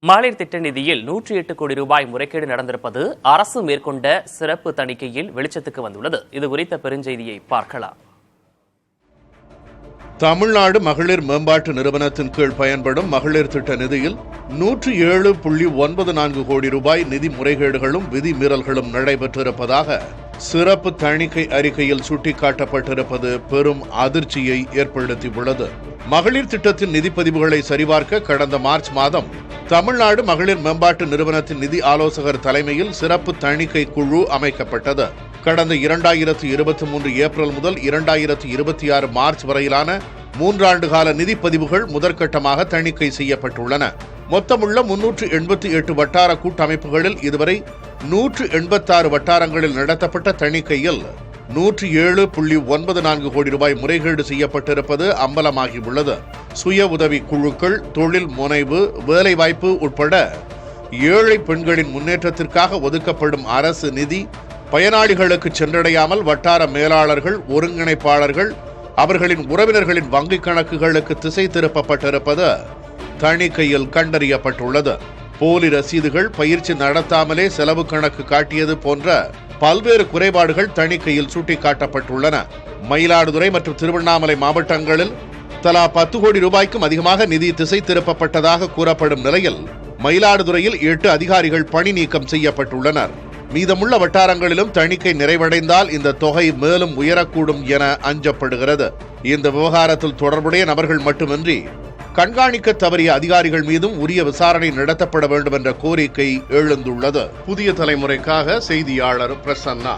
மகளிர் திட்ட நிதியில் 108 கோடி ரூபாய் முறைகேடு நடந்திருப்பது அரசு மேற்கொண்ட சிறப்பு தணிக்கையில் வெளிச்சத்துக்கு வந்துள்ளது. இது குறித்த பெருஞ்செய்தியை பார்க்கலாம். தமிழ்நாடு மகளிர் மேம்பாட்டு நிறுவனத்தின் கீழ் பயன்படும் மகளிர் திட்ட நிதியில் 107.94 கோடி ரூபாய் நிதி முறைகேடுகளும் விதிமீறல்களும் நடைபெற்றிருப்பதாக சிறப்பு தணிக்கை அறிக்கையில் சுட்டிக்காட்டப்பட்டிருப்பது பெரும் அதிர்ச்சியை ஏற்படுத்தியுள்ளது. மகளிர் திட்டத்தின் நிதிப்பதிவுகளை சரிபார்க்க கடந்த மார்ச் மாதம் தமிழ்நாடு மகளிர் மேம்பாட்டு நிறுவனத்தின் நிதி ஆலோசகர் தலைமையில் சிறப்பு தணிக்கை குழு அமைக்கப்பட்டது. கடந்த 2023 ஏப்ரல் முதல் 2026 மார்ச் வரையிலான 3 ஆண்டு கால நிதிப்பதிவுகள் முதற்கட்டமாக தணிக்கை செய்யப்பட்டுள்ளன. மொத்தமுள்ள 388 வட்டார கூட்டமைப்புகளில் இதுவரை 186 வட்டாரங்களில் நடத்தப்பட்ட தணிக்கையில் 107.94 கோடி ரூபாய் முறைகேடு செய்யப்பட்டிருப்பது அம்பலமாகியுள்ளது. சுய உதவி குழுக்கள், தொழில் முனைவு, வேலைவாய்ப்பு உட்பட ஏழை பெண்களின் முன்னேற்றத்திற்காக ஒதுக்கப்படும் அரசு நிதி பயனாளிகளுக்கு சென்றடையாமல் வட்டார மேலாளர்கள், ஒருங்கிணைப்பாளர்கள், அவர்களின் உறவினர்களின் வங்கிக் கணக்குகளுக்கு திசை திருப்பப்பட்டிருப்பது தணிக்கையில் கண்டறியப்பட்டுள்ளது. போலி ரசீதுகள், பயிற்சி நடத்தாமலே செலவு கணக்கு காட்டியது போன்ற பல்வேறு குறைபாடுகள் தணிக்கையில் சுட்டிக்காட்டப்பட்டுள்ளன. மயிலாடுதுறை மற்றும் திருவண்ணாமலை மாவட்டங்களில் தலா 10 கோடி ரூபாய்க்கும் அதிகமாக நிதி திசை திருப்பப்பட்டதாக கூறப்படும் நிலையில் மயிலாடுதுறையில் 8 அதிகாரிகள் பணி நீக்கம் செய்யப்பட்டுள்ளனர். மீதமுள்ள வட்டாரங்களிலும் தணிக்கை நிறைவடைந்தால் இந்த தொகை மேலும் உயரக்கூடும் என அஞ்சப்படுகிறது. இந்த விவகாரத்தில் தொடர்புடைய நபர்கள் மட்டுமின்றி கண்காணிக்க தவறிய அதிகாரிகள் மீதும் உரிய விசாரணை நடத்தப்பட வேண்டும் என்ற கோரிக்கை எழுந்துள்ளது. புதிய தலைமுறைக்காக செய்தியாளர் பிரசன்னா.